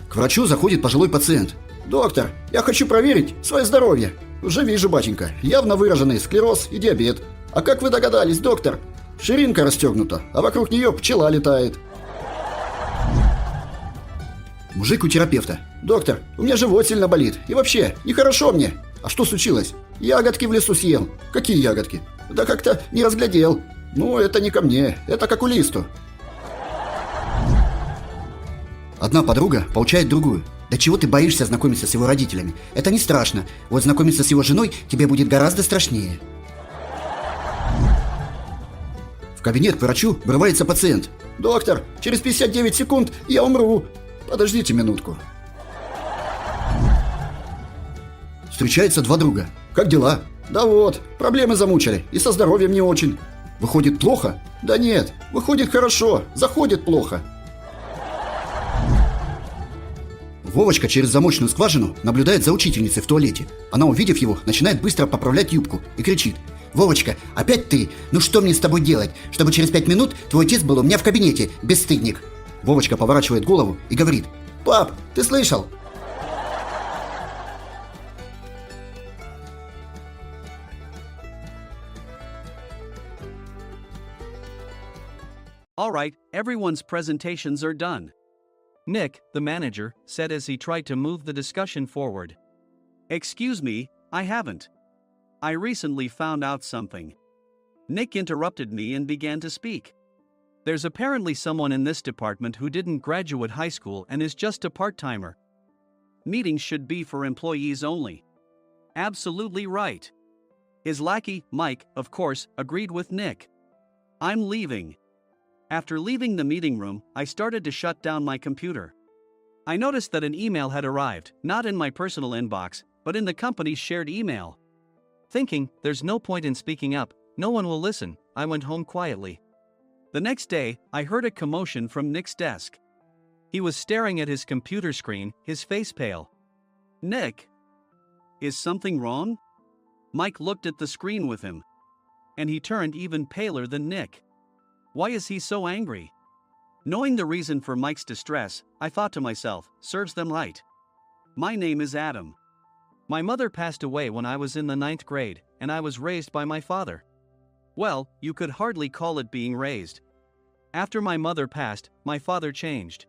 К врачу заходит пожилой пациент. «Доктор, я хочу проверить свое здоровье. Уже вижу, батенька, явно выраженный склероз и диабет. А как вы догадались, доктор? Ширинка расстегнута, а вокруг нее пчела летает». Мужик у терапевта. «Доктор, у меня живот сильно болит. И вообще, нехорошо мне. А что случилось? Ягодки в лесу съел». «Какие ягодки?» «Да как-то не разглядел». «Ну, это не ко мне, это к окулисту». Одна подруга поучает другую. «Да чего ты боишься знакомиться с его родителями? Это не страшно. Вот знакомиться с его женой тебе будет гораздо страшнее». В кабинет к врачу врывается пациент. «Доктор, через 59 секунд я умру. Подождите минутку». Встречаются два друга. «Как дела?» «Да вот, проблемы замучили, и со здоровьем не очень». «Выходит, плохо?» «Да нет, выходит хорошо, заходит плохо». Вовочка через замочную скважину наблюдает за учительницей в туалете. Она, увидев его, начинает быстро поправлять юбку и кричит: «Вовочка, опять ты? Ну что мне с тобой делать, чтобы через 5 минут твой отец был у меня в кабинете, бесстыдник?» Вовочка поворачивает голову и говорит: «Пап, ты слышал?» All right, everyone's presentations are done. Nick, the manager, said as he tried to move the discussion forward. Excuse me, I haven't. I recently found out something. Nick interrupted me and began to speak. There's apparently someone in this department who didn't graduate high school and is just a part-timer. Meetings should be for employees only. Absolutely right. His lackey, Mike, of course, agreed with Nick. I'm leaving. After leaving the meeting room, I started to shut down my computer. I noticed that an email had arrived, not in my personal inbox, but in the company's shared email. Thinking, there's no point in speaking up, no one will listen, I went home quietly. The next day, I heard a commotion from Nick's desk. He was staring at his computer screen, his face pale. "Nick, is something wrong?" Mike looked at the screen with him. And he turned even paler than Nick. Why is he so angry? Knowing the reason for Mike's distress, I thought to myself, serves them right. My name is Adam. My mother passed away when I was in the 9th grade, and I was raised by my father. Well, you could hardly call it being raised. After my mother passed, my father changed.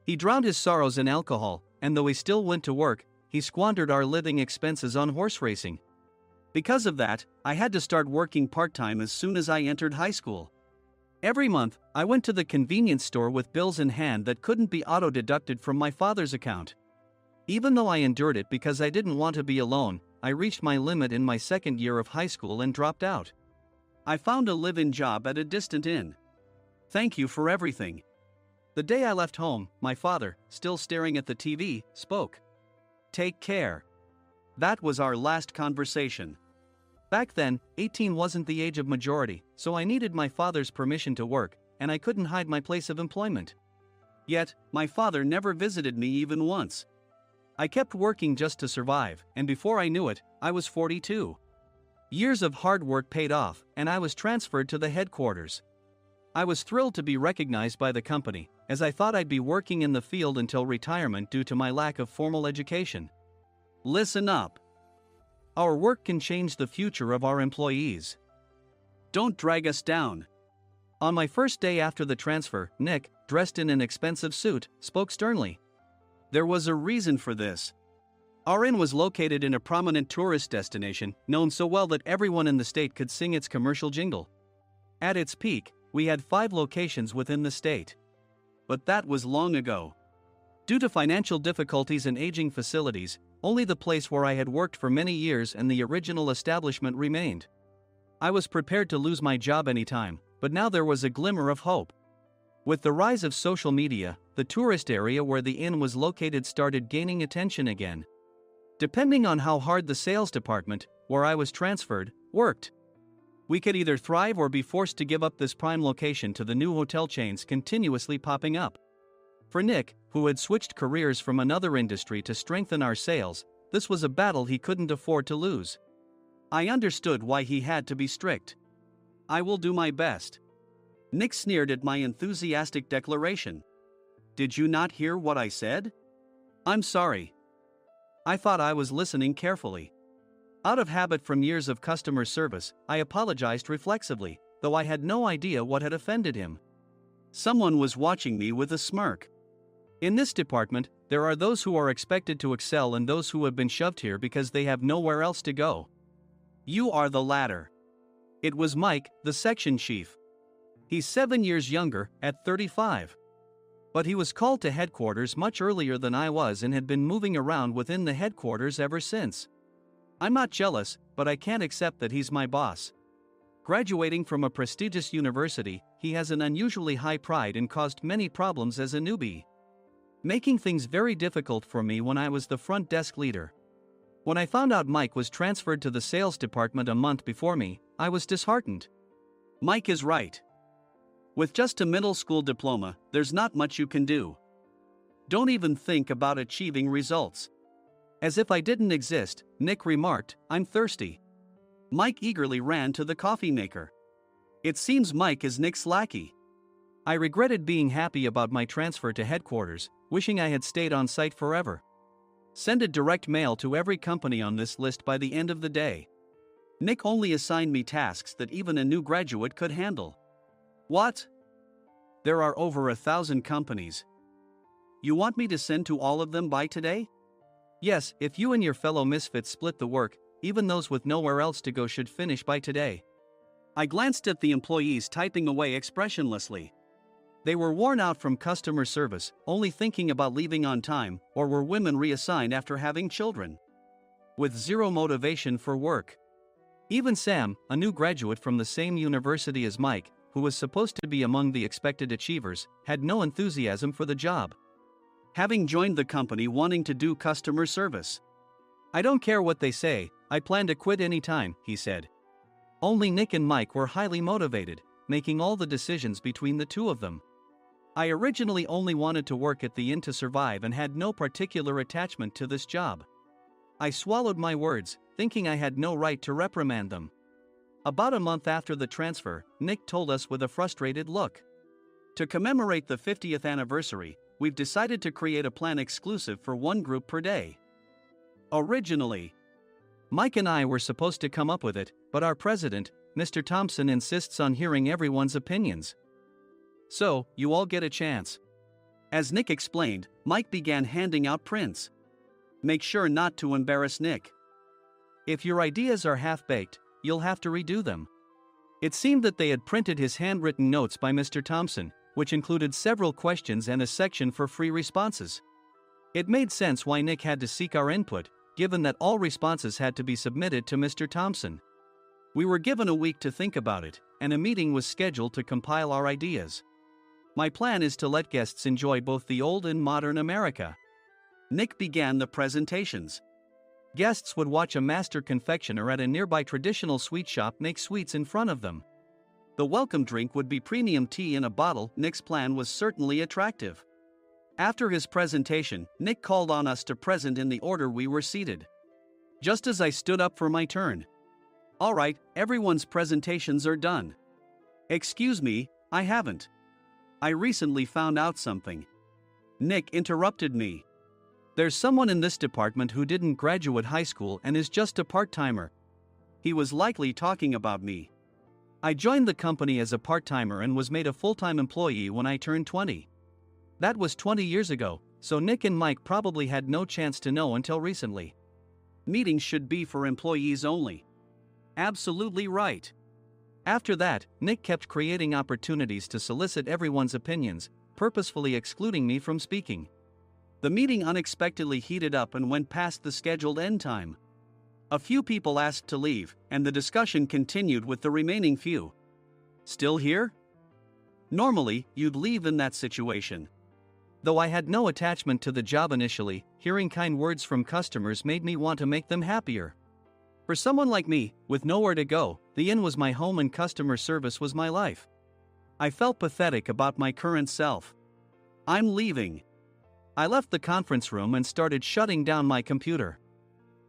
He drowned his sorrows in alcohol, and though he still went to work, he squandered our living expenses on horse racing. Because of that, I had to start working part-time as soon as I entered high school. Every month, I went to the convenience store with bills in hand that couldn't be auto-deducted from my father's account. Even though I endured it because I didn't want to be alone, I reached my limit in my second year of high school and dropped out. I found a live-in job at a distant inn. Thank you for everything. The day I left home, my father, still staring at the TV, spoke. Take care. That was our last conversation. Back then, 18 wasn't the age of majority, so I needed my father's permission to work, and I couldn't hide my place of employment. Yet, my father never visited me even once. I kept working just to survive, and before I knew it, I was 42. Years of hard work paid off, and I was transferred to the headquarters. I was thrilled to be recognized by the company, as I thought I'd be working in the field until retirement due to my lack of formal education. Listen up. Our work can change the future of our employees. Don't drag us down. On my first day after the transfer, Nick, dressed in an expensive suit, spoke sternly. There was a reason for this. Our inn was located in a prominent tourist destination, known so well that everyone in the state could sing its commercial jingle. At its peak, we had 5 locations within the state. But that was long ago. Due to financial difficulties and aging facilities, only the place where I had worked for many years and the original establishment remained. I was prepared to lose my job anytime, but now there was a glimmer of hope. With the rise of social media, the tourist area where the inn was located started gaining attention again. Depending on how hard the sales department, where I was transferred, worked, we could either thrive or be forced to give up this prime location to the new hotel chains continuously popping up. For Nick, who had switched careers from another industry to strengthen our sales, this was a battle he couldn't afford to lose. I understood why he had to be strict. I will do my best. Nick sneered at my enthusiastic declaration. Did you not hear what I said? I'm sorry. I thought I was listening carefully. Out of habit from years of customer service, I apologized reflexively, though I had no idea what had offended him. Someone was watching me with a smirk. In this department, there are those who are expected to excel and those who have been shoved here because they have nowhere else to go. You are the latter. It was Mike, the section chief. He's 7 years younger, at 35. But he was called to headquarters much earlier than I was and had been moving around within the headquarters ever since. I'm not jealous, but I can't accept that he's my boss. Graduating from a prestigious university, he has an unusually high pride and caused many problems as a newbie, making things very difficult for me when I was the front desk leader. When I found out Mike was transferred to the sales department a month before me, I was disheartened. Mike is right. With just a middle school diploma, there's not much you can do. Don't even think about achieving results. As if I didn't exist, Nick remarked, "I'm thirsty." Mike eagerly ran to the coffee maker. It seems Mike is Nick's lackey. I regretted being happy about my transfer to headquarters, wishing I had stayed on site forever. Send a direct mail to every company on this list by the end of the day. Nick only assigned me tasks that even a new graduate could handle. What? There are over 1,000 companies. You want me to send to all of them by today? Yes, if you and your fellow misfits split the work, even those with nowhere else to go should finish by today. I glanced at the employees typing away expressionlessly. They were worn out from customer service, only thinking about leaving on time, or were women reassigned after having children, with zero motivation for work. Even Sam, a new graduate from the same university as Mike, who was supposed to be among the expected achievers, had no enthusiasm for the job, having joined the company wanting to do customer service. "I don't care what they say, I plan to quit any time," he said. Only Nick and Mike were highly motivated, making all the decisions between the two of them. I originally only wanted to work at the inn to survive and had no particular attachment to this job. I swallowed my words, thinking I had no right to reprimand them. About a month after the transfer, Nick told us with a frustrated look, "To commemorate the 50th anniversary, we've decided to create a plan exclusive for one group per day." Originally, Mike and I were supposed to come up with it, but our president, Mr. Thompson, insists on hearing everyone's opinions. "So, you all get a chance." As Nick explained, Mike began handing out prints. "Make sure not to embarrass Nick. If your ideas are half-baked, you'll have to redo them." It seemed that they had printed his handwritten notes by Mr. Thompson, which included several questions and a section for free responses. It made sense why Nick had to seek our input, given that all responses had to be submitted to Mr. Thompson. We were given a week to think about it, and a meeting was scheduled to compile our ideas. My plan is to let guests enjoy both the old and modern America. Nick began the presentations. Guests would watch a master confectioner at a nearby traditional sweet shop make sweets in front of them. The welcome drink would be premium tea in a bottle. Nick's plan was certainly attractive. After his presentation, Nick called on us to present in the order we were seated. Just as I stood up for my turn. "All right, everyone's presentations are done." "Excuse me, I haven't. I recently found out something." Nick interrupted me. "There's someone in this department who didn't graduate high school and is just a part-timer." He was likely talking about me. I joined the company as a part-timer and was made a full-time employee when I turned 20. That was 20 years ago, so Nick and Mike probably had no chance to know until recently. Meetings should be for employees only. Absolutely right. After that, Nick kept creating opportunities to solicit everyone's opinions, purposefully excluding me from speaking. The meeting unexpectedly heated up and went past the scheduled end time. A few people asked to leave, and the discussion continued with the remaining few. "Still here?" Normally, you'd leave in that situation. Though I had no attachment to the job initially, hearing kind words from customers made me want to make them happier. For someone like me, with nowhere to go, the inn was my home and customer service was my life. I felt pathetic about my current self. "I'm leaving." I left the conference room and started shutting down my computer.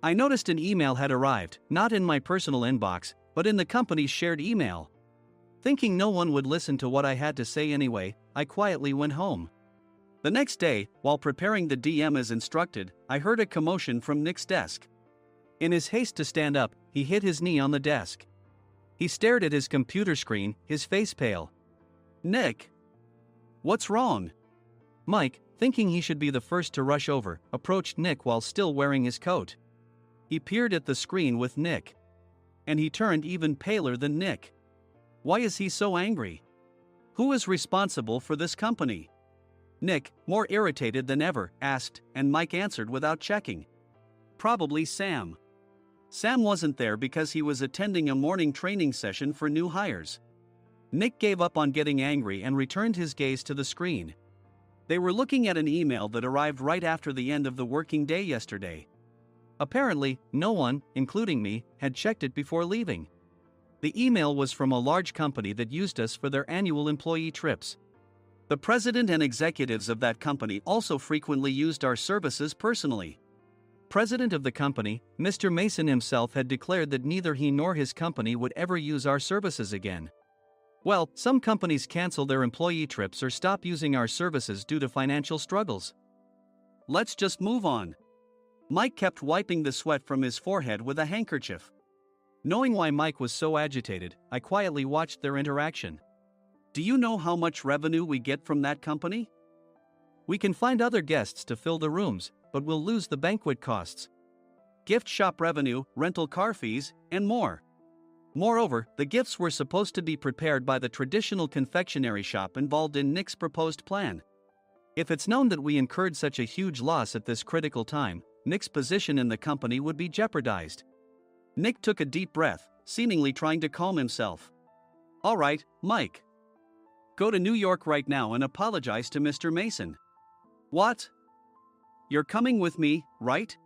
I noticed an email had arrived, not in my personal inbox, but in the company's shared email. Thinking no one would listen to what I had to say anyway, I quietly went home. The next day, while preparing the DM as instructed, I heard a commotion from Nick's desk. In his haste to stand up, he hit his knee on the desk. He stared at his computer screen, his face pale. "Nick? What's wrong?" Mike, thinking he should be the first to rush over, approached Nick while still wearing his coat. He peered at the screen with Nick. And he turned even paler than Nick. Why is he so angry? Who is responsible for this company? Nick, more irritated than ever, asked, and Mike answered without checking. Probably Sam. Sam wasn't there because he was attending a morning training session for new hires. Nick gave up on getting angry and returned his gaze to the screen. They were looking at an email that arrived right after the end of the working day yesterday. Apparently, no one, including me, had checked it before leaving. The email was from a large company that used us for their annual employee trips. The president and executives of that company also frequently used our services personally. President of the company, Mr. Mason himself, had declared that neither he nor his company would ever use our services again. Well, some companies cancel their employee trips or stop using our services due to financial struggles. Let's just move on. Mike kept wiping the sweat from his forehead with a handkerchief. Knowing why Mike was so agitated, I quietly watched their interaction. Do you know how much revenue we get from that company? We can find other guests to fill the rooms, but we'll lose the banquet costs, gift shop revenue, rental car fees, and more. Moreover, the gifts were supposed to be prepared by the traditional confectionery shop involved in Nick's proposed plan. If it's known that we incurred such a huge loss at this critical time, Nick's position in the company would be jeopardized. Nick took a deep breath, seemingly trying to calm himself. All right, Mike. Go to New York right now and apologize to Mr. Mason. What? You're coming with me, right?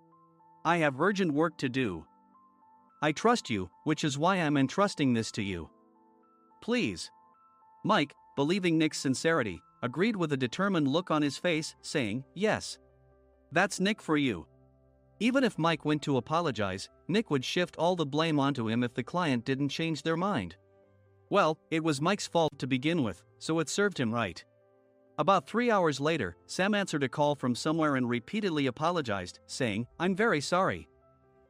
I have urgent work to do. I trust you, which is why I'm entrusting this to you. Please. Mike, believing Nick's sincerity, agreed with a determined look on his face, saying, yes. That's Nick for you. Even if Mike went to apologize, Nick would shift all the blame onto him if the client didn't change their mind. Well, it was Mike's fault to begin with, so it served him right. About 3 hours later, Sam answered a call from somewhere and repeatedly apologized, saying, I'm very sorry.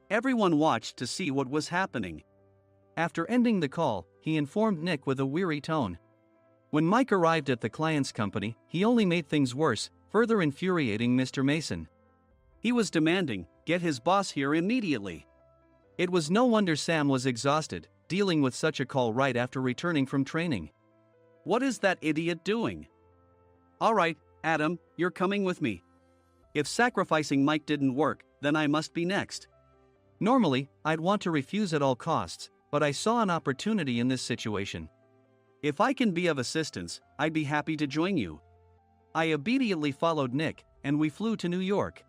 Everyone watched to see what was happening. After ending the call, he informed Nick with a weary tone. When Mike arrived at the client's company, he only made things worse, further infuriating Mr. Mason. He was demanding, get his boss here immediately. It was no wonder Sam was exhausted, dealing with such a call right after returning from training. What is that idiot doing? All right, Adam, you're coming with me. If sacrificing Mike didn't work, then I must be next. Normally, I'd want to refuse at all costs, but I saw an opportunity in this situation. If I can be of assistance, I'd be happy to join you. I immediately followed Nick, and we flew to New York.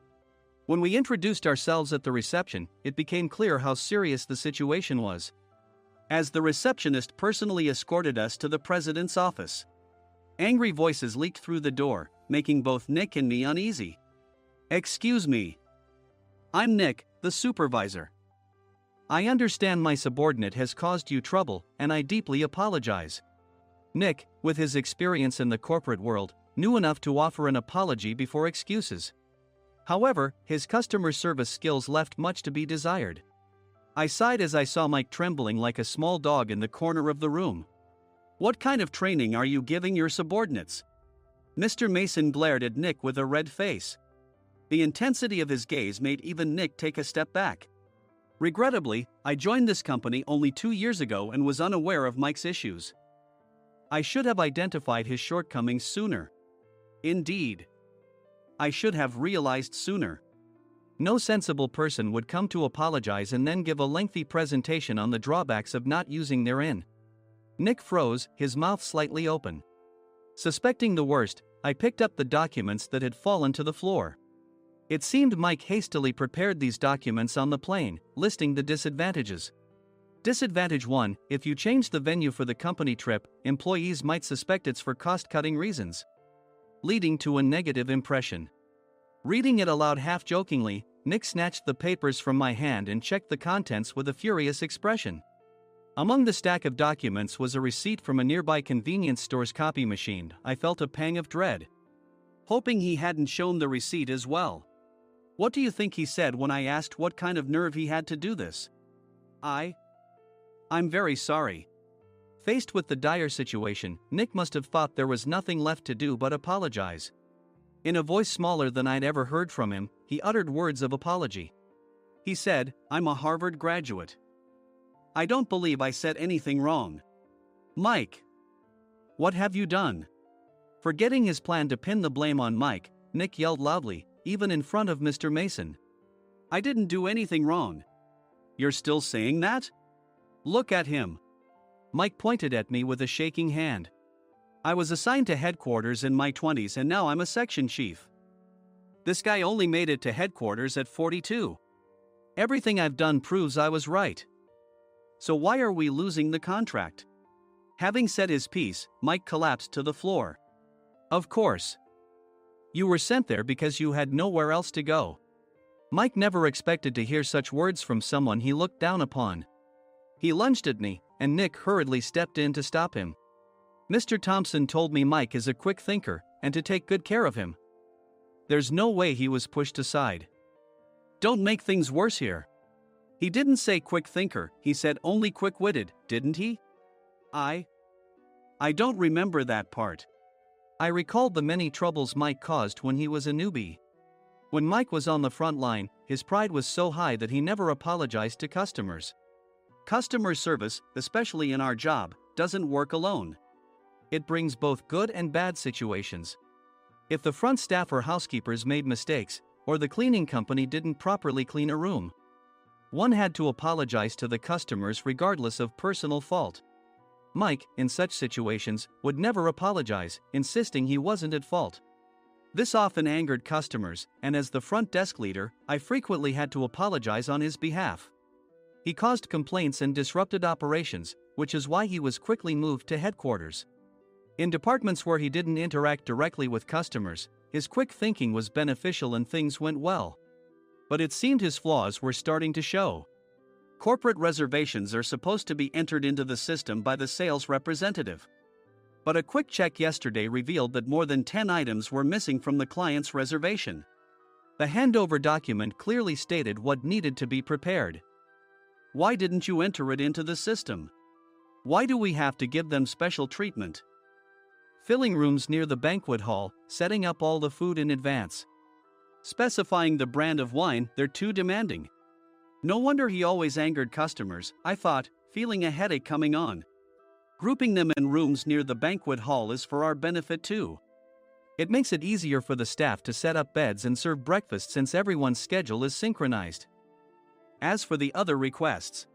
When we introduced ourselves at the reception, it became clear how serious the situation was, as the receptionist personally escorted us to the president's office. Angry voices leaked through the door, making both Nick and me uneasy. Excuse me. I'm Nick, the supervisor. I understand my subordinate has caused you trouble, and I deeply apologize. Nick, with his experience in the corporate world, knew enough to offer an apology before excuses. However, his customer service skills left much to be desired. I sighed as I saw Mike trembling like a small dog in the corner of the room. What kind of training are you giving your subordinates? Mr. Mason glared at Nick with a red face. The intensity of his gaze made even Nick take a step back. Regrettably, I joined this company only 2 years ago and was unaware of Mike's issues. I should have identified his shortcomings sooner. Indeed. I should have realized sooner. No sensible person would come to apologize and then give a lengthy presentation on the drawbacks of not using their in. Nick froze, his mouth slightly open. Suspecting the worst, I picked up the documents that had fallen to the floor. It seemed Mike hastily prepared these documents on the plane, listing the disadvantages. Disadvantage 1, if you change the venue for the company trip, employees might suspect it's for cost-cutting reasons, leading to a negative impression. Reading it aloud half-jokingly, Nick snatched the papers from my hand and checked the contents with a furious expression. Among the stack of documents was a receipt from a nearby convenience store's copy machine. I felt a pang of dread. hoping he hadn't shown the receipt as well. What do you think he said when I asked what kind of nerve he had to do this? I'm very sorry. Faced with the dire situation, Nick must have thought there was nothing left to do but apologize. In a voice smaller than I'd ever heard from him, he uttered words of apology. He said, "I'm a Harvard graduate. I don't believe I said anything wrong." Mike! What have you done? Forgetting his plan to pin the blame on Mike, Nick yelled loudly, even in front of Mr. Mason. "I didn't do anything wrong." "You're still saying that? Look at him." Mike pointed at me with a shaking hand. "I was assigned to headquarters in my 20s and now I'm a section chief. This guy only made it to headquarters at 42. Everything I've done proves I was right. So why are we losing the contract?" Having said his piece, Mike collapsed to the floor. "Of course. You were sent there because you had nowhere else to go." Mike never expected to hear such words from someone he looked down upon. He lunged at me, and Nick hurriedly stepped in to stop him. "Mr. Thompson told me Mike is a quick thinker, and to take good care of him." There's no way he was pushed aside. "Don't make things worse here." "He didn't say quick thinker, he said only quick-witted, didn't he?" I don't remember that part." I recalled the many troubles Mike caused when he was a newbie. When Mike was on the front line, his pride was so high that he never apologized to customers. Customer service, especially in our job, doesn't work alone. It brings both good and bad situations. If the front staff or housekeepers made mistakes, or the cleaning company didn't properly clean a room, one had to apologize to the customers regardless of personal fault. Mike, in such situations, would never apologize, insisting he wasn't at fault. This often angered customers, and as the front desk leader, I frequently had to apologize on his behalf. He caused complaints and disrupted operations, which is why he was quickly moved to headquarters. In departments where he didn't interact directly with customers, his quick thinking was beneficial and things went well. But it seemed his flaws were starting to show. Corporate reservations are supposed to be entered into the system by the sales representative. But a quick check yesterday revealed that more than 10 items were missing from the client's reservation. The handover document clearly stated what needed to be prepared. Why didn't you enter it into the system? Why do we have to give them special treatment? Filling rooms near the banquet hall, setting up all the food in advance. Specifying the brand of wine, they're too demanding. No wonder he always angered customers, I thought, feeling a headache coming on. Grouping them in rooms near the banquet hall is for our benefit too. It makes it easier for the staff to set up beds and serve breakfast since everyone's schedule is synchronized. As for the other requests,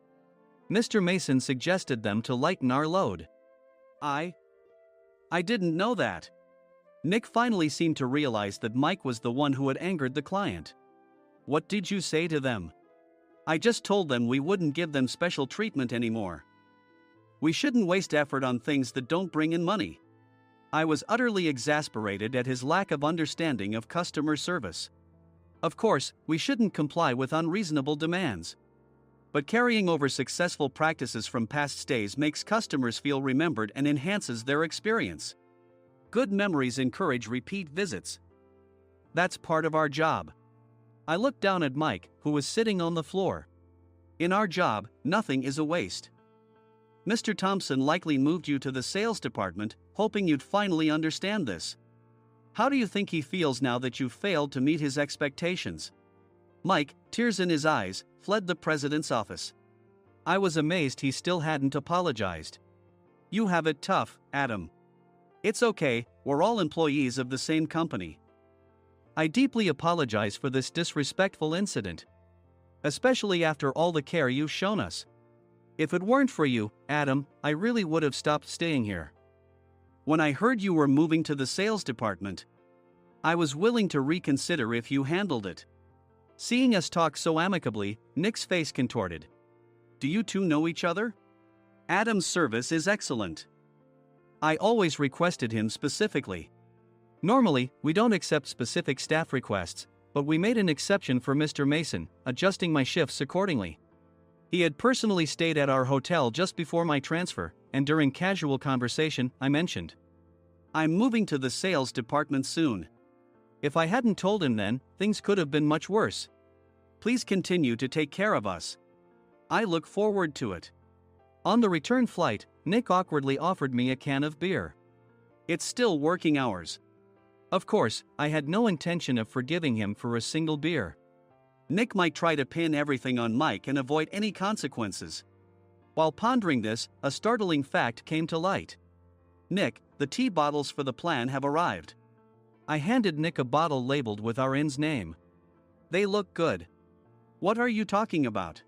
Mr. Mason suggested them to lighten our load. I didn't know that. Nick finally seemed to realize that Mike was the one who had angered the client. What did you say to them? I just told them we wouldn't give them special treatment anymore. We shouldn't waste effort on things that don't bring in money. I was utterly exasperated at his lack of understanding of customer service. Of course, we shouldn't comply with unreasonable demands. But carrying over successful practices from past stays makes customers feel remembered and enhances their experience. Good memories encourage repeat visits. That's part of our job. I looked down at Mike, who was sitting on the floor. In our job, nothing is a waste. Mr. Thompson likely moved you to the sales department, hoping you'd finally understand this. How do you think he feels now that you failed to meet his expectations? Mike, tears in his eyes, fled the president's office. I was amazed he still hadn't apologized. You have it tough, Adam. It's okay, we're all employees of the same company. I deeply apologize for this disrespectful incident. Especially after all the care you've shown us. If it weren't for you, Adam, I really would have stopped staying here. When I heard you were moving to the sales department, I was willing to reconsider if you handled it. Seeing us talk so amicably, Nick's face contorted. Do you two know each other? Adam's service is excellent. I always requested him specifically. Normally, we don't accept specific staff requests, but we made an exception for Mr. Mason, adjusting my shifts accordingly. He had personally stayed at our hotel just before my transfer, and during casual conversation, I mentioned, I'm moving to the sales department soon. If I hadn't told him then, things could have been much worse. Please continue to take care of us. I look forward to it. On the return flight, Nick awkwardly offered me a can of beer. It's still working hours. Of course, I had no intention of forgiving him for a single beer. Nick might try to pin everything on Mike and avoid any consequences. While pondering this, a startling fact came to light. Nick, the tea bottles for the plan have arrived. I handed Nick a bottle labeled with our inn's name. They look good. What are you talking about?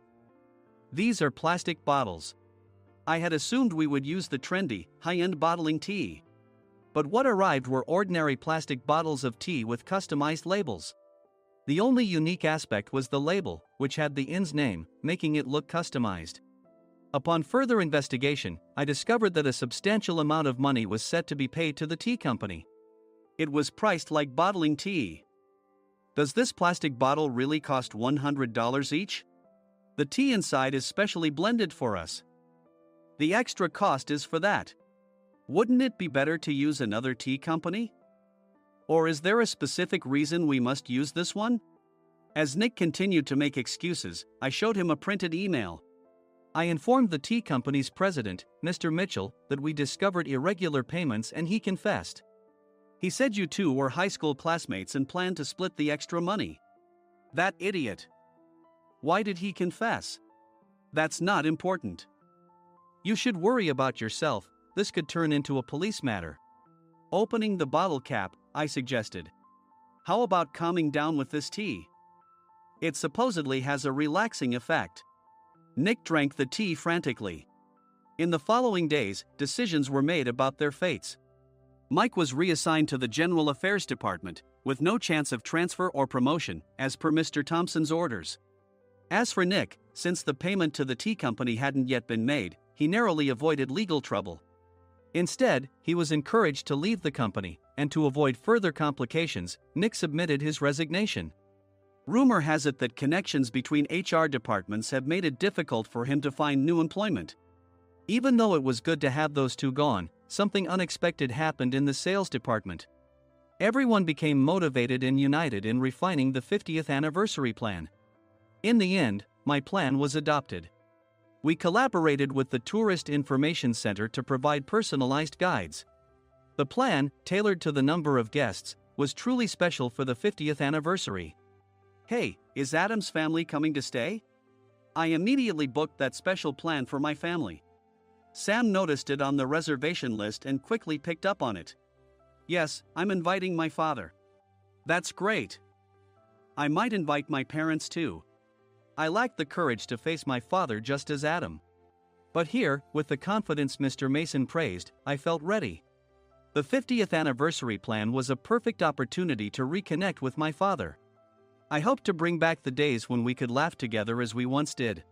These are plastic bottles. I had assumed we would use the trendy, high-end bottling tea. But what arrived were ordinary plastic bottles of tea with customized labels. The only unique aspect was the label, which had the inn's name, making it look customized. Upon further investigation, I discovered that a substantial amount of money was set to be paid to the tea company. It was priced like bottling tea. Does this plastic bottle really cost $100 each? The tea inside is specially blended for us. The extra cost is for that. Wouldn't it be better to use another tea company? Or is there a specific reason we must use this one? As Nick continued to make excuses, I showed him a printed email. I informed the tea company's president, Mr. Mitchell, that we discovered irregular payments and he confessed. He said you two were high school classmates and planned to split the extra money. That idiot. Why did he confess? That's not important. You should worry about yourself, this could turn into a police matter. Opening the bottle cap, I suggested. How about calming down with this tea? It supposedly has a relaxing effect. Nick drank the tea frantically. In the following days, decisions were made about their fates. Mike was reassigned to the General Affairs Department, with no chance of transfer or promotion, as per Mr. Thompson's orders. As for Nick, since the payment to the tea company hadn't yet been made, he narrowly avoided legal trouble. Instead, he was encouraged to leave the company, and to avoid further complications, Nick submitted his resignation. Rumor has it that connections between HR departments have made it difficult for him to find new employment. Even though it was good to have those two gone, something unexpected happened in the sales department. Everyone became motivated and united in refining the 50th anniversary plan. In the end, my plan was adopted. We collaborated with the Tourist Information Center to provide personalized guides. The plan, tailored to the number of guests, was truly special for the 50th anniversary. Hey, is Adam's family coming to stay? I immediately booked that special plan for my family. Sam noticed it on the reservation list and quickly picked up on it. Yes, I'm inviting my father. That's great. I might invite my parents too. I lacked the courage to face my father just as Adam. But here, with the confidence Mr. Mason praised, I felt ready. The 50th anniversary plan was a perfect opportunity to reconnect with my father. I hoped to bring back the days when we could laugh together as we once did.